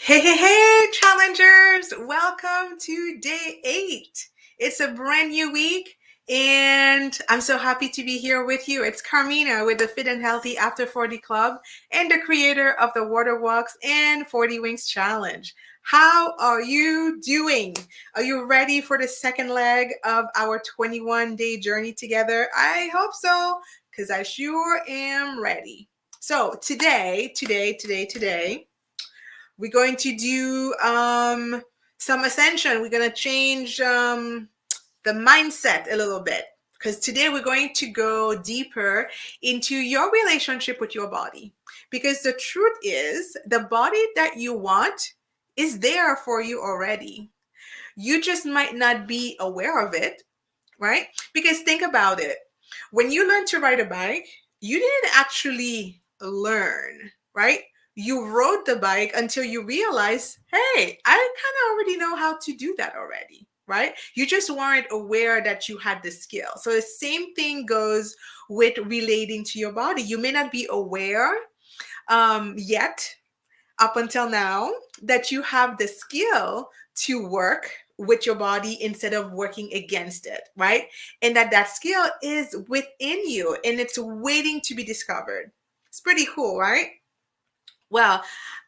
Hey, challengers! Welcome to day 8. It's a brand new week, and I'm so happy to be here with you. It's Carmina with the Fit and Healthy After 40 Club and the creator of the Water Walks and 40 Wings Challenge. How are you doing? Are you ready for the second leg of our 21-day journey together? I hope so, because I sure am ready. So today, we're going to do some ascension. We're going to change the mindset a little bit because today we're going to go deeper into your relationship with your body. Because the truth is, the body that you want is there for you already. You just might not be aware of it, right? Because think about it. When you learn to ride a bike, you didn't actually learn, right? You rode the bike until you realize, hey, I kind of already know how to do that already, right? You just weren't aware that you had the skill. So the same thing goes with relating to your body. You may not be aware yet up until now that you have the skill to work with your body instead of working against it, right? And that skill is within you and it's waiting to be discovered. It's pretty cool, right? Well,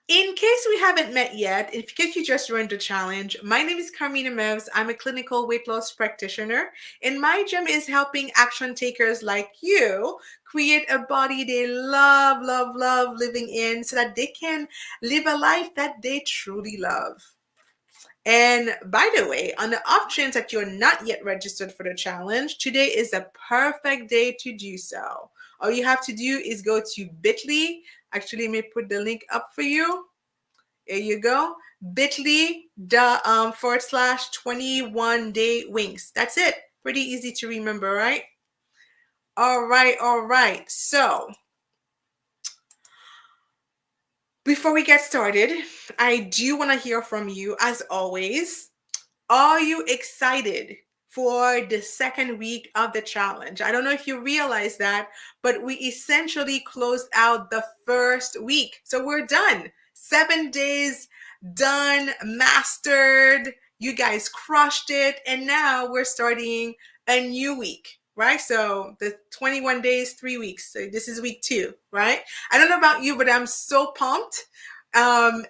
in case we haven't met yet, in case you just joined the challenge, my name is Carmina Mevs. I'm a clinical weight loss practitioner, and my gym is helping action takers like you create a body they love living in so that they can live a life that they truly love. And by the way, on the off chance that you're not yet registered for the challenge, today is a perfect day to do so. All you have to do is go to bit.ly. Actually, let me put the link up for you. There you go. bit.ly / 21 day wings. That's it. Pretty easy to remember, right? All right. So before we get started, I do want to hear from you as always. Are you excited for the second week of the challenge? I don't know if you realize that, but we essentially closed out the first week. So we're done. 7 days done, mastered. You guys crushed it. And now we're starting a new week, right? So the 21 days, 3 weeks. So this is week 2, right? I don't know about you, but I'm so pumped. And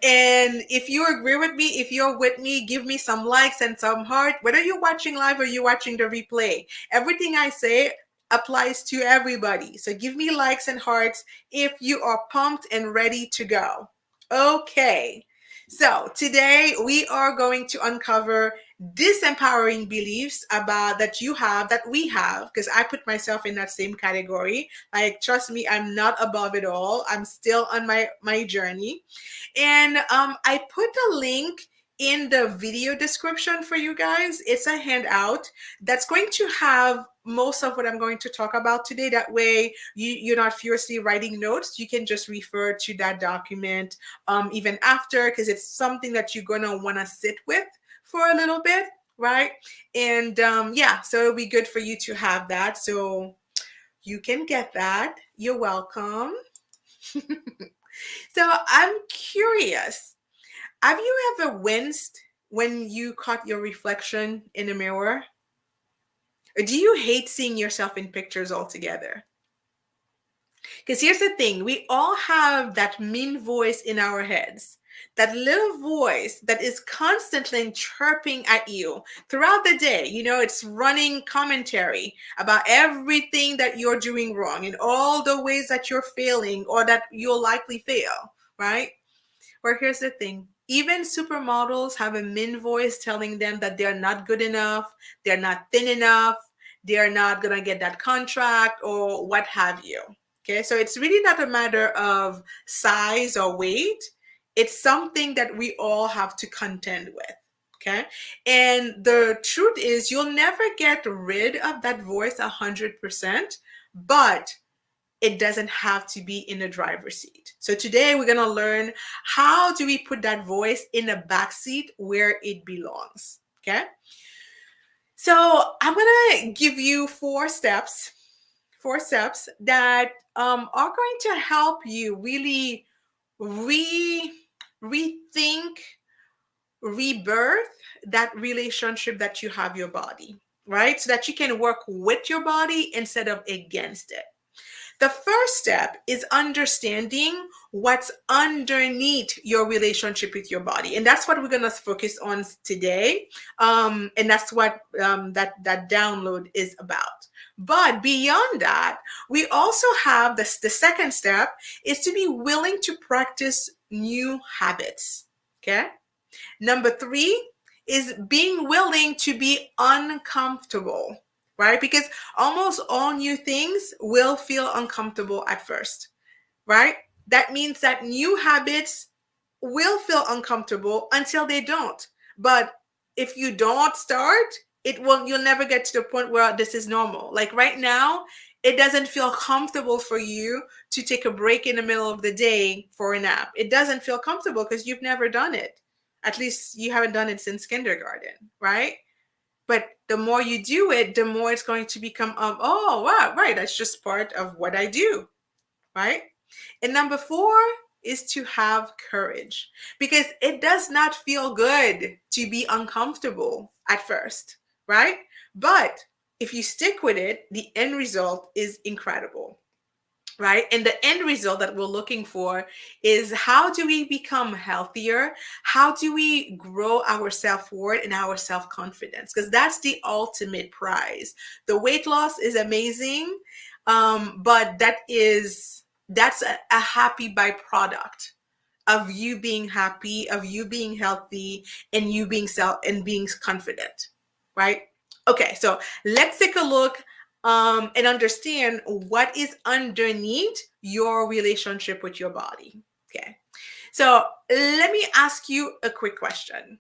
if you agree with me, if you're with me, give me some likes and some heart, whether you're watching live or you're watching the replay. Everything I say applies to everybody. So give me likes and hearts if you are pumped and ready to go. Okay. So today we are going to uncover disempowering beliefs about that you have, that we have, because I put myself in that same category. Like, trust me, I'm not above it all. I'm still on my journey. And I put a link in the video description for you guys. It's a handout that's going to have most of what I'm going to talk about today. That way you're not furiously writing notes. You can just refer to that document even after, because it's something that you're going to want to sit with for a little bit, right? And yeah, so it'll be good for you to have that. So you can get that. You're welcome. So I'm curious, have you ever winced when you caught your reflection in a mirror? Or do you hate seeing yourself in pictures altogether? Because here's the thing, we all have that mean voice in our heads, that little voice that is constantly chirping at you throughout the day. You know, it's running commentary about everything that you're doing wrong and all the ways that you're failing or that you'll likely fail, right? Or here's the thing, even supermodels have a mean voice telling them that they're not good enough, they're not thin enough, they're not going to get that contract or what have you. Okay, so it's really not a matter of size or weight. It's something that we all have to contend with. Okay, and the truth is, you'll never get rid of that voice 100%, but it doesn't have to be in the driver's seat. So today we're going to learn how do we put that voice in the back seat where it belongs. Okay. So I'm going to give you 4 steps that are going to help you really rethink, rebirth that relationship that you have your body, right? So that you can work with your body instead of against it. The first step is understanding what's underneath your relationship with your body. And that's what we're going to focus on today. And that's what that download is about. But beyond that, we also have this, the second step is to be willing to practice new habits. Okay. Number three is being willing to be uncomfortable, right? Because almost all new things will feel uncomfortable at first, right? That means that new habits will feel uncomfortable until they don't. But if you don't start, it will you'll never get to the point where this is normal. Like right now, it doesn't feel comfortable for you to take a break in the middle of the day for a nap. It doesn't feel comfortable because you've never done it. At least you haven't done it since kindergarten, right? But the more you do it, the more it's going to become, oh, wow, right, that's just part of what I do, right? And number four is to have courage because it does not feel good to be uncomfortable at first, right? But if you stick with it, the end result is incredible, right? And the end result that we're looking for is how do we become healthier? How do we grow our self-worth and our self-confidence? Because that's the ultimate prize. The weight loss is amazing, but that's a happy byproduct of you being happy, of you being healthy, and you being being confident, right? Okay, so let's take a look and understand what is underneath your relationship with your body. Okay, so let me ask you a quick question.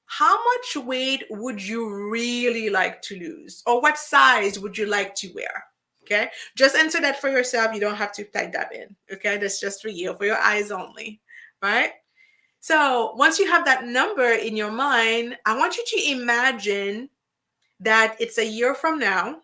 How much weight would you really like to lose? Or what size would you like to wear? Okay, just answer that for yourself. You don't have to type that in. Okay, that's just for you, for your eyes only, right? So once you have that number in your mind, I want you to imagine that it's a year from now.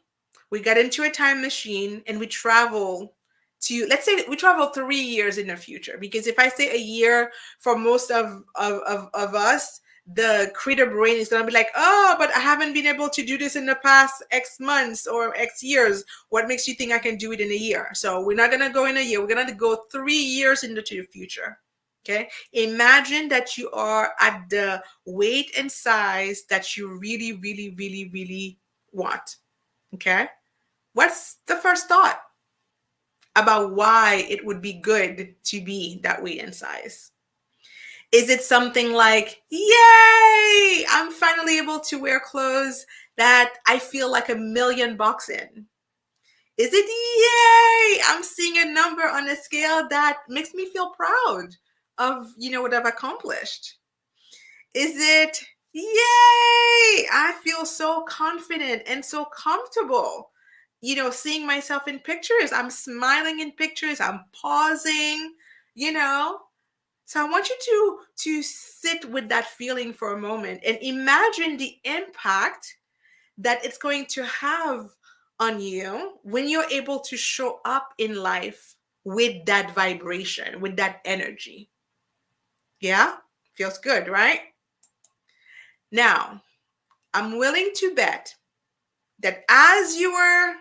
We got into a time machine and we travel to, let's say we travel 3 years in the future. Because if I say a year, for most of us, the creator brain is going to be like, oh, but I haven't been able to do this in the past X months or X years. What makes you think I can do it in a year? So we're not going to go in a year. We're going to go 3 years into the future. Okay. Imagine that you are at the weight and size that you really, really, really, really want. Okay. What's the first thought about why it would be good to be that weight and size? Is it something like, yay, I'm finally able to wear clothes that I feel like $1,000,000 in? Is it, yay, I'm seeing a number on a scale that makes me feel proud of, what I've accomplished? Is it, yay, I feel so confident and so comfortable, seeing myself in pictures. I'm smiling in pictures. I'm pausing, you know. So I want you to sit with that feeling for a moment and imagine the impact that it's going to have on you when you're able to show up in life with that vibration, with that energy. Yeah? Feels good, right? Now, I'm willing to bet that as you are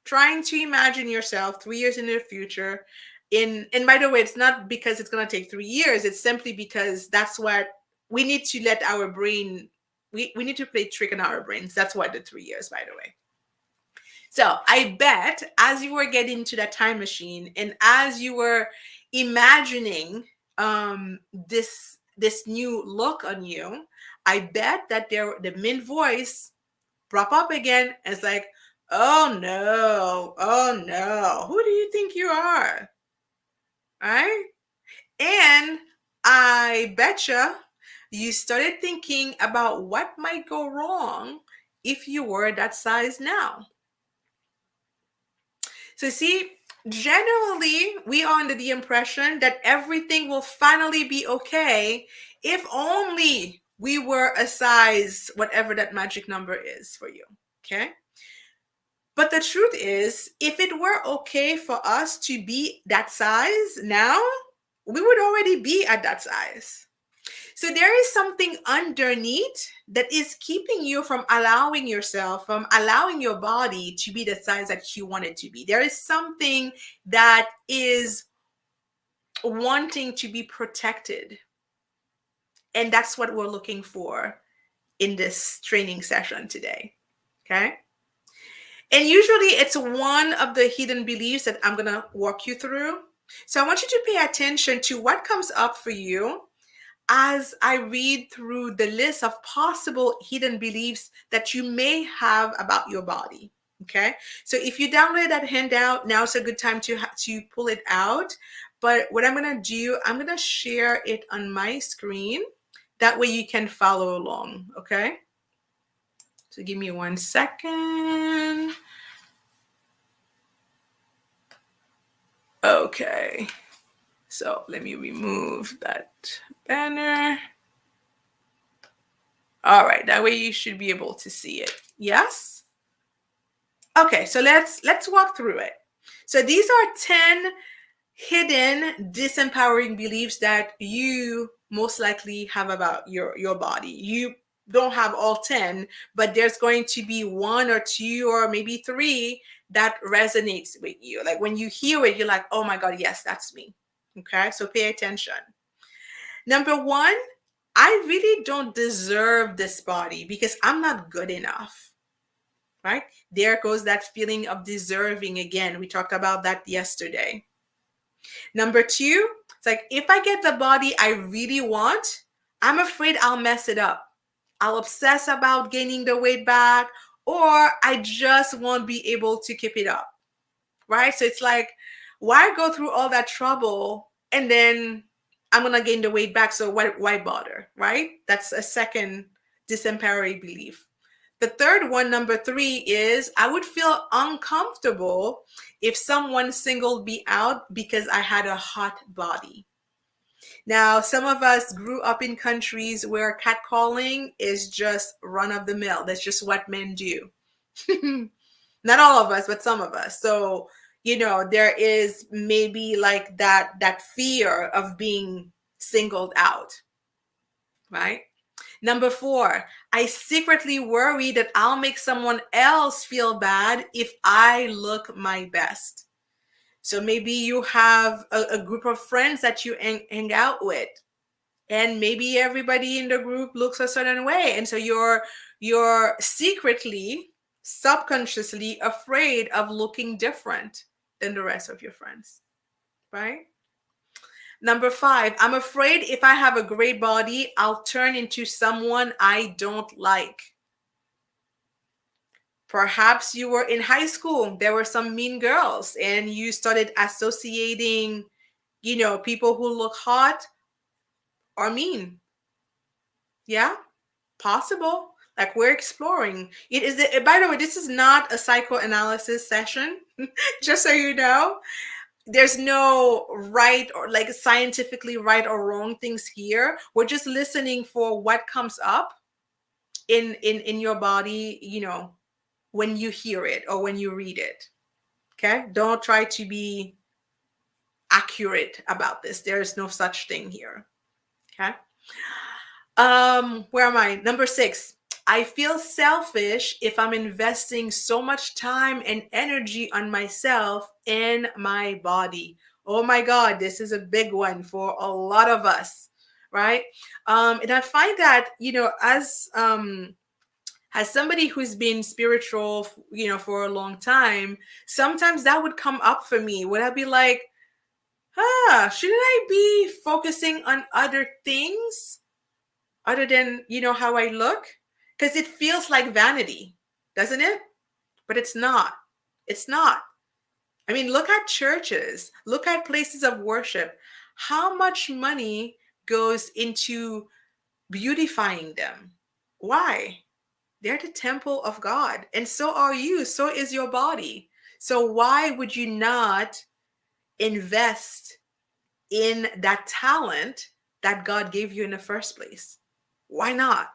trying to imagine yourself 3 years in the future, and by the way, it's not because it's going to take 3 years, it's simply because that's what we need to let our brain, we need to play trick on our brains. That's why the 3 years, by the way. So I bet as you were getting to that time machine and as you were imagining this new look on you, I bet that the main voice prop up again and it's like, oh no, who do you think you are? Right? And I betcha you started thinking about what might go wrong if you were that size now. So see, generally we are under the impression that everything will finally be okay if only we were a size, whatever that magic number is for you. Okay. But the truth is, if it were okay for us to be that size now, we would already be at that size. So there is something underneath that is keeping you from allowing yourself, from allowing your body to be the size that you want it to be. There is something that is wanting to be protected. And that's what we're looking for in this training session today. Okay. And usually it's one of the hidden beliefs that I'm going to walk you through. So I want you to pay attention to what comes up for you as I read through the list of possible hidden beliefs that you may have about your body. Okay. So if you download that handout, now's a good time to pull it out. But what I'm going to do, I'm going to share it on my screen. That way you can follow along. Okay. So give me 1 second. Okay. So let me remove that banner. All right, that way you should be able to see it. Yes? Okay, so let's walk through it. So these are 10 hidden disempowering beliefs that you most likely have about your body. You don't have all 10, but there's going to be 1 or 2 or maybe 3 that resonates with you. Like when you hear it, you're like, oh my God, yes, that's me. Okay, so pay attention. Number 1, I really don't deserve this body because I'm not good enough, right? There goes that feeling of deserving again. We talked about that yesterday. Number 2, it's like if I get the body I really want, I'm afraid I'll mess it up. I'll obsess about gaining the weight back, or I just won't be able to keep it up, right? So it's like, why go through all that trouble and then I'm gonna gain the weight back? So why bother, right? That's a second disempowering belief. The third one, number 3, is I would feel uncomfortable if someone singled me out because I had a hot body. Now, some of us grew up in countries where catcalling is just run of the mill. That's just what men do. Not all of us, but some of us. So, there is maybe like that fear of being singled out, right? Number 4, I secretly worry that I'll make someone else feel bad if I look my best. So maybe you have a group of friends that you hang out with, and maybe everybody in the group looks a certain way. And so you're secretly, subconsciously afraid of looking different than the rest of your friends, right? Number 5, I'm afraid if I have a great body, I'll turn into someone I don't like. Perhaps you were in high school, there were some mean girls, and you started associating, people who look hot are mean. Yeah, possible. Like we're exploring. It is. By the way, this is not a psychoanalysis session. Just so you know, there's no right or like scientifically right or wrong things here. We're just listening for what comes up in your body, when you hear it or when you read it. Okay? Don't try to be accurate about this. There is no such thing here. Okay? Where am I? Number 6. I feel selfish if I'm investing so much time and energy on myself and my body. Oh my God, this is a big one for a lot of us, right? And I find that, as somebody who's been spiritual, for a long time, sometimes that would come up for me. Would I be like, shouldn't I be focusing on other things other than, how I look? Because it feels like vanity, doesn't it? But it's not. It's not. I mean, look at churches, look at places of worship. How much money goes into beautifying them? Why? They're the temple of God, and so are you. So is your body. So why would you not invest in that talent that God gave you in the first place? Why not?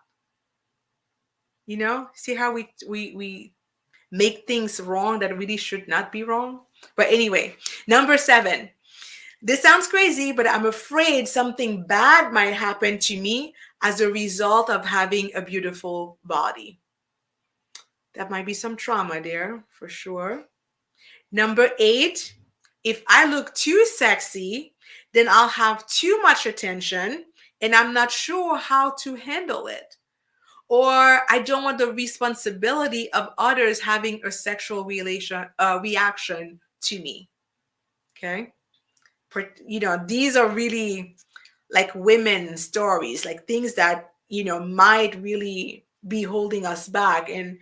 See how we make things wrong that really should not be wrong. But anyway, number 7, This sounds crazy, but I'm afraid something bad might happen to me as a result of having a beautiful body. That might be some trauma there for sure. Number 8, if I look too sexy, then I'll have too much attention and I'm not sure how to handle it. Or I don't want the responsibility of others having a sexual reaction to me. Okay. These are really like women stories, like things that, might really be holding us back and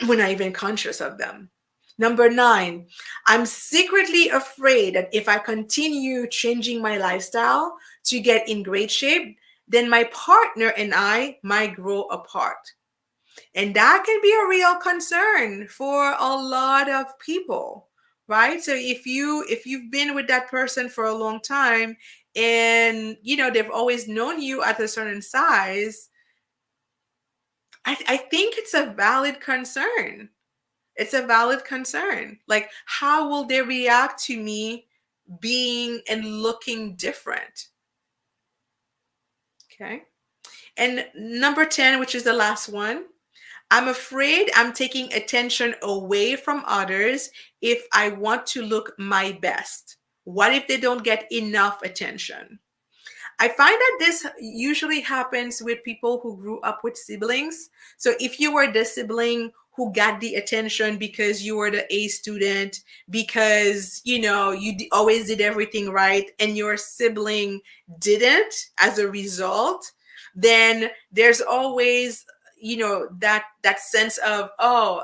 we're not even conscious of them. Number 9, I'm secretly afraid that if I continue changing my lifestyle to get in great shape, then my partner and I might grow apart. And that can be a real concern for a lot of people, right? So if you've been with that person for a long time and they've always known you at a certain size, I think it's a valid concern. It's a valid concern. Like, how will they react to me being and looking different? Okay. And number 10, which is the last one, I'm afraid I'm taking attention away from others if I want to look my best. What if they don't get enough attention? I find that this usually happens with people who grew up with siblings. So if you were the sibling who got the attention because you were the A student, because always did everything right, and your sibling didn't as a result, then there's always that sense of, oh,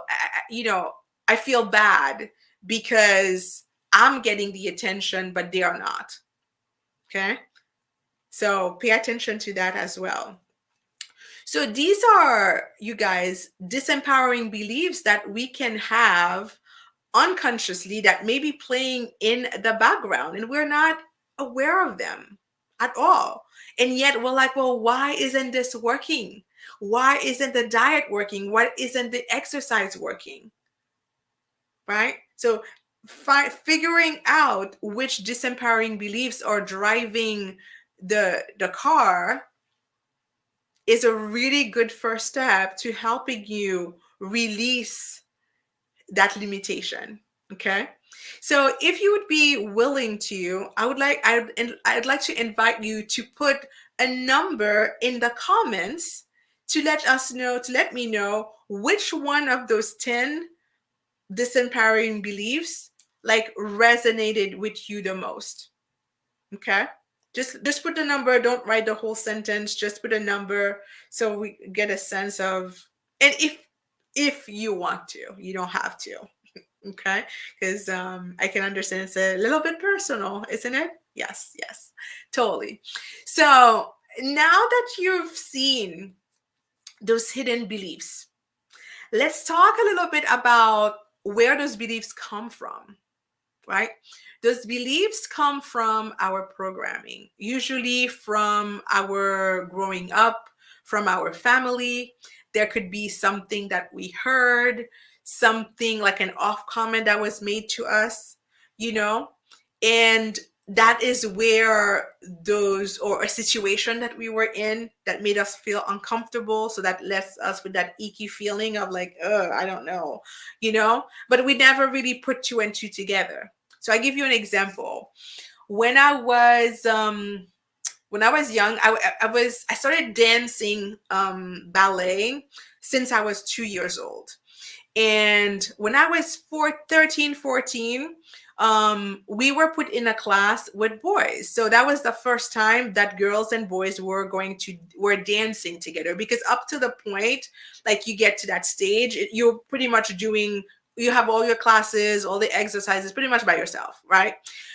I feel bad because I'm getting the attention but they are not. Okay. So pay attention to that as well. So these are, you guys, disempowering beliefs that we can have unconsciously that may be playing in the background and we're not aware of them at all. And yet we're like, well, why isn't this working? Why isn't the diet working? Why isn't the exercise working? Right? So figuring out which disempowering beliefs are driving the car is a really good first step to helping you release that limitation. Okay. So if you would be willing to, I'd like to invite you to put a number in the comments to let me know which one of those 10 disempowering beliefs like resonated with you the most. Okay. Just put the number, don't write the whole sentence, just put a number so we get a sense of, and if you want to, you don't have to. Okay. Because I can understand it's a little bit personal, isn't it? Yes, yes, totally. So now that you've seen those hidden beliefs, let's talk a little bit about where those beliefs come from, right? Those beliefs come from our programming, usually from our growing up, from our family. There could be something that we heard, something like an off comment that was made to us, you know, and that is where those, or a situation that we were in that made us feel uncomfortable. So that left us with that icky feeling of like, I don't know, but we never really put two and two together. So I give you an example. When I was young, I started dancing ballet since I was 2 years old. And when I was 13, 14, we were put in a class with boys. So that was the first time that girls and boys were dancing together, because up to the point, like, you get to that stage, you're pretty much you have all your classes, all the exercises pretty much by yourself, right?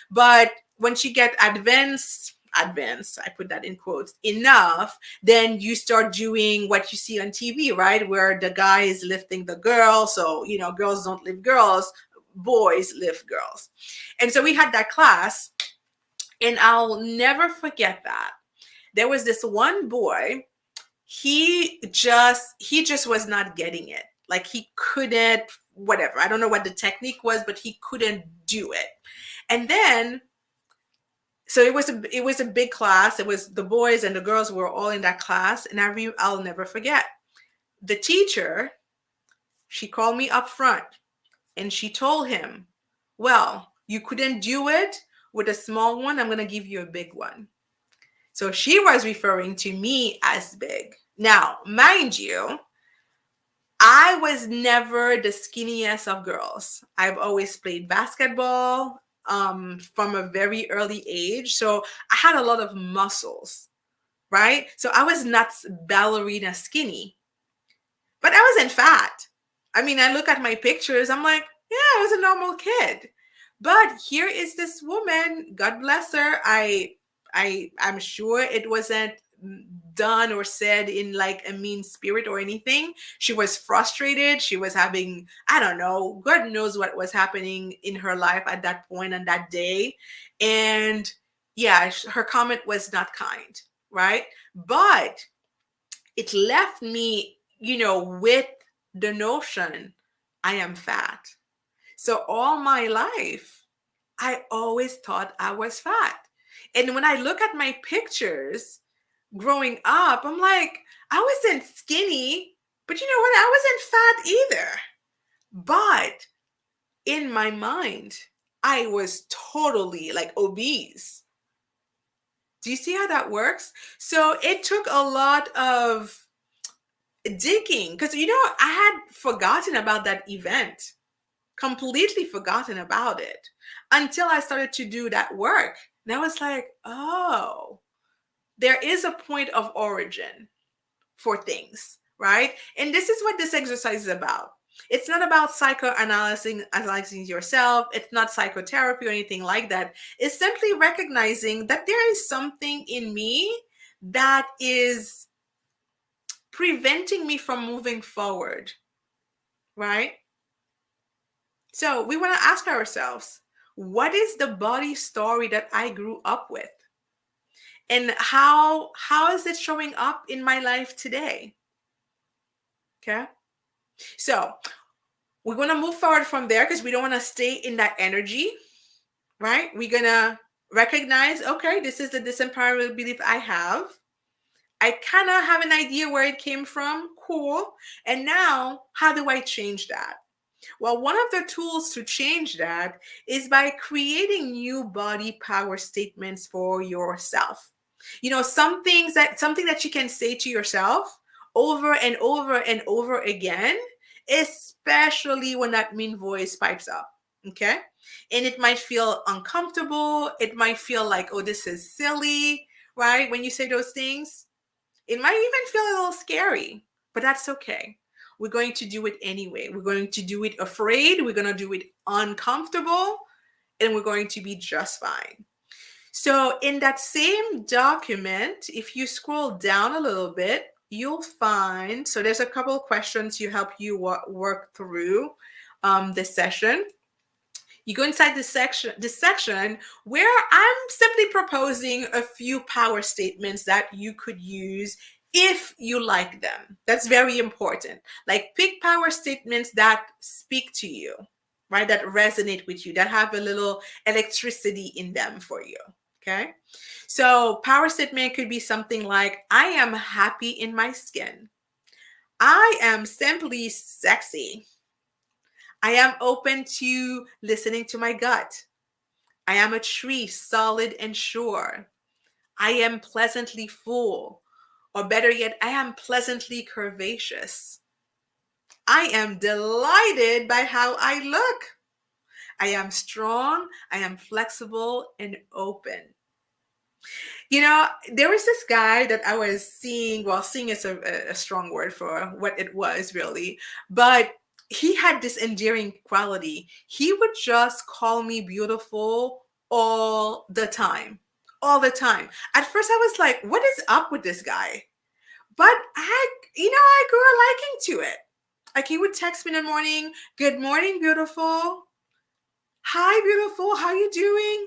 But once you get advanced, I put that in quotes, enough, then you start doing what you see on TV, right? Where the guy is lifting the girl. So, girls don't lift girls, boys lift girls. And so we had that class, and I'll never forget that. There was this one boy, he just was not getting it. Like, he couldn't, whatever. I don't know what the technique was, but he couldn't do it. And then So it was a big class. It was the boys and the girls were all in that class, and I'll never forget. The teacher, she called me up front and she told him, "Well, you couldn't do it with a small one. I'm going to give you a big one." So she was referring to me as big. Now, mind you, I was never the skinniest of girls. I've always played basketball from a very early age. So I had a lot of muscles, right? So I was not ballerina skinny, but I wasn't fat. I mean, I look at my pictures, I'm like, yeah, I was a normal kid. But here is this woman, God bless her. I'm sure it wasn't done or said in like a mean spirit or anything. She was frustrated. She was having, I don't know, God knows what was happening in her life at that point on that day. And yeah, her comment was not kind, right? But it left me, with the notion I am fat. So all my life, I always thought I was fat. And when I look at my pictures growing up, I'm like, I wasn't skinny, but you know what? I wasn't fat either. But in my mind, I was totally like obese. Do you see how that works? So it took a lot of digging because I had forgotten about that event, completely forgotten about it until I started to do that work. And I was like, oh, there is a point of origin for things, right? And this is what this exercise is about. It's not about psychoanalyzing yourself. It's not psychotherapy or anything like that. It's simply recognizing that there is something in me that is preventing me from moving forward, right? So we want to ask ourselves, what is the body story that I grew up with? And how is it showing up in my life today? Okay. So we're going to move forward from there because we don't want to stay in that energy, right? We're going to recognize, okay, this is the disempowering belief I have. I kind of have an idea where it came from. Cool. And now, how do I change that? Well, one of the tools to change that is by creating new body power statements for yourself. Something that you can say to yourself over and over and over again, especially when that mean voice pipes up. Okay. And it might feel uncomfortable. It might feel like, oh, this is silly, right? When you say those things, it might even feel a little scary, but that's okay. We're going to do it anyway. We're going to do it afraid. We're going to do it uncomfortable, and we're going to be just fine. So in that same document, if you scroll down a little bit, you'll find, so there's a couple of questions to help you work through this session. You go inside this section where I'm simply proposing a few power statements that you could use if you like them. That's very important. Like, pick power statements that speak to you, right? That resonate with you, that have a little electricity in them for you. Okay. So power statement could be something like, I am happy in my skin. I am simply sexy. I am open to listening to my gut. I am a tree, solid and sure. I am pleasantly full. Or better yet, I am pleasantly curvaceous. I am delighted by how I look. I am strong. I am flexible and open. There was this guy that I was seeing. Well, seeing is a strong word for what it was, really. But he had this endearing quality. He would just call me beautiful all the time. All the time. At first, I was like, what is up with this guy? But I grew a liking to it. Like, he would text me in the morning, good morning, beautiful. Hi, beautiful. How you doing?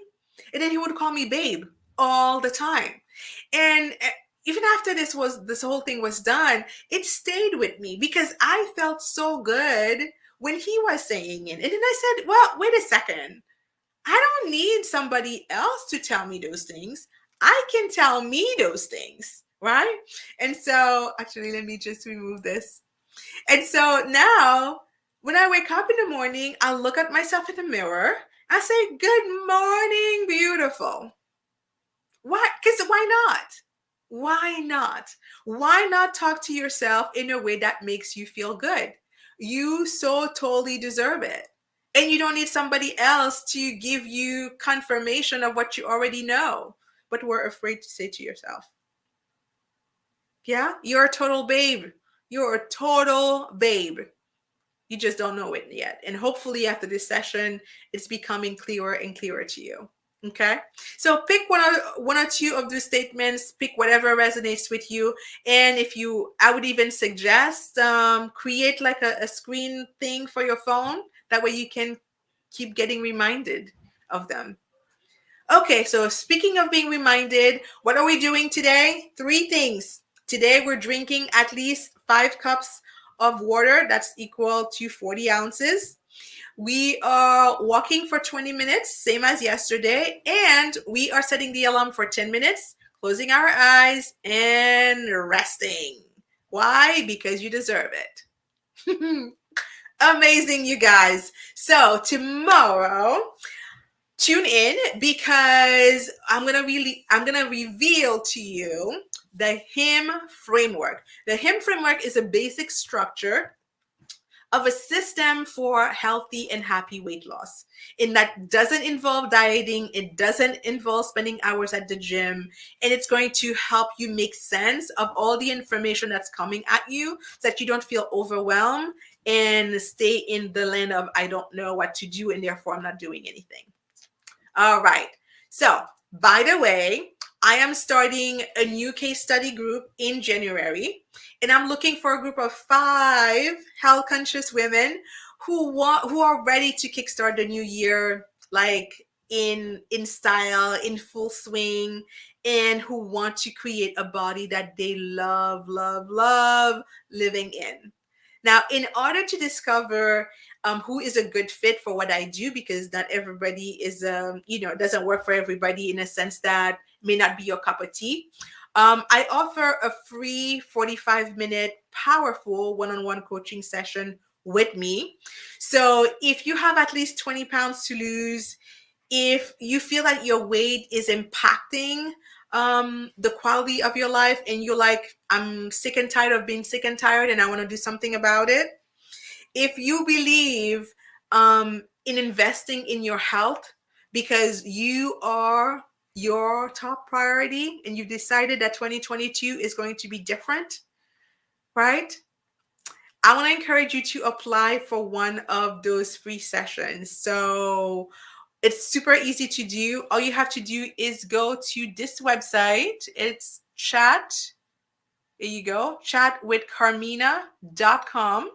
And then he would call me babe all the time. And even after this whole thing was done, it stayed with me because I felt so good when he was saying it. And then I said, well, wait a second. I don't need somebody else to tell me those things. I can tell me those things, right? And so, actually, let me just remove this. And so now, when I wake up in the morning, I look at myself in the mirror. I say, "Good morning, beautiful." Why? Because why not? Why not? Why not talk to yourself in a way that makes you feel good? You so totally deserve it. And you don't need somebody else to give you confirmation of what you already know, but we're afraid to say to yourself. Yeah, you're a total babe. You're a total babe. You just don't know it yet. And hopefully, after this session, it's becoming clearer and clearer to you. Okay. So pick one or two of those statements, pick whatever resonates with you. And if you, I would even suggest create like a screen thing for your phone. That way you can keep getting reminded of them. Okay, so speaking of being reminded, what are we doing today? Three things. Today we're drinking at least 5 cups of water. That's equal to 40 ounces. We are walking for 20 minutes, same as yesterday. And we are setting the alarm for 10 minutes, closing our eyes and resting. Why? Because you deserve it. Amazing, you guys. So tomorrow, tune in because I'm gonna reveal to you the him framework. The him framework is a basic structure of a system for healthy and happy weight loss. And that doesn't involve dieting, it doesn't involve spending hours at the gym, and it's going to help you make sense of all the information that's coming at you so that you don't feel overwhelmed and stay in the land of I don't know what to do and therefore I'm not doing anything. All right. So, by the way, I am starting a new case study group in January, and I'm looking for a group of 5 health conscious women who are ready to kickstart the new year like in style, in full swing, and who want to create a body that they love, love, love living in. Now, in order to discover who is a good fit for what I do, because not everybody is, doesn't work for everybody in a sense that may not be your cup of tea. I offer a free 45-minute powerful one-on-one coaching session with me. So if you have at least 20 pounds to lose, if you feel that your weight is impacting the quality of your life and you're like, I'm sick and tired of being sick and tired and I want to do something about it, if you believe in investing in your health because you are your top priority and you've decided that 2022 is going to be different, right? I want to encourage you to apply for one of those free sessions. So it's super easy to do. All you have to do is go to this website. It's there you go, chatwithcarmina.com.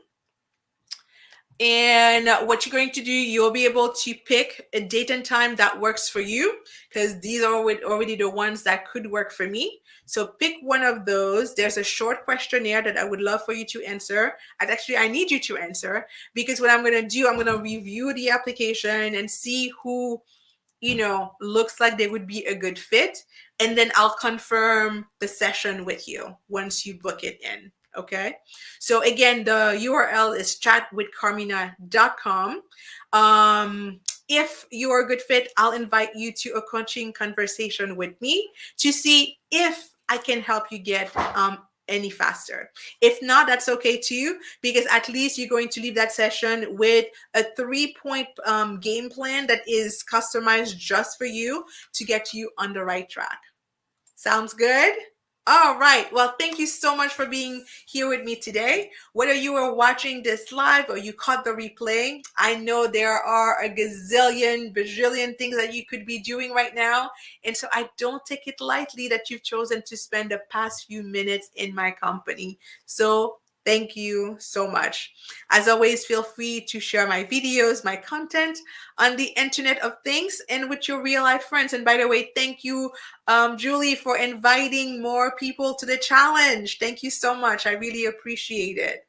And what you're going to do, you'll be able to pick a date and time that works for you because these are already the ones that could work for me. So pick one of those. There's a short questionnaire that I would love for you to answer. I need you to answer because what I'm going to do, I'm going to review the application and see who looks like they would be a good fit. And then I'll confirm the session with you once you book it in. Okay. So again, the URL is chatwithcarmina.com. If you're a good fit, I'll invite you to a coaching conversation with me to see if I can help you get any faster. If not, that's okay too, because at least you're going to leave that session with a 3-point game plan that is customized just for you to get you on the right track. Sounds good? All right. Well, thank you so much for being here with me today. Whether you were watching this live or you caught the replay, I know there are a bajillion things that you could be doing right now. And so I don't take it lightly that you've chosen to spend the past few minutes in my company. So thank you so much. As always, feel free to share my videos, my content on the Internet of Things and with your real life friends. And by the way, thank you, Julie, for inviting more people to the challenge. Thank you so much. I really appreciate it.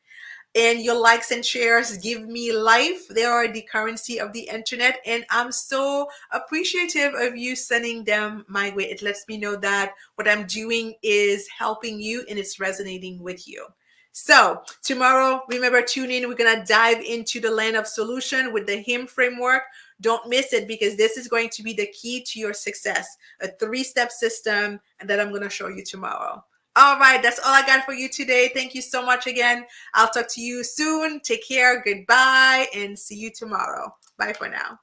And your likes and shares give me life. They are the currency of the internet, and I'm so appreciative of you sending them my way. It lets me know that what I'm doing is helping you and it's resonating with you. So tomorrow, remember, tune in. We're gonna dive into the land of solution with the HIM framework. Don't miss it, because this is going to be the key to your success, a 3-step system, and that I'm gonna show you tomorrow. All right, that's all I got for you today. Thank you so much again. I'll talk to you soon. Take care. Goodbye, and see you tomorrow. Bye for now.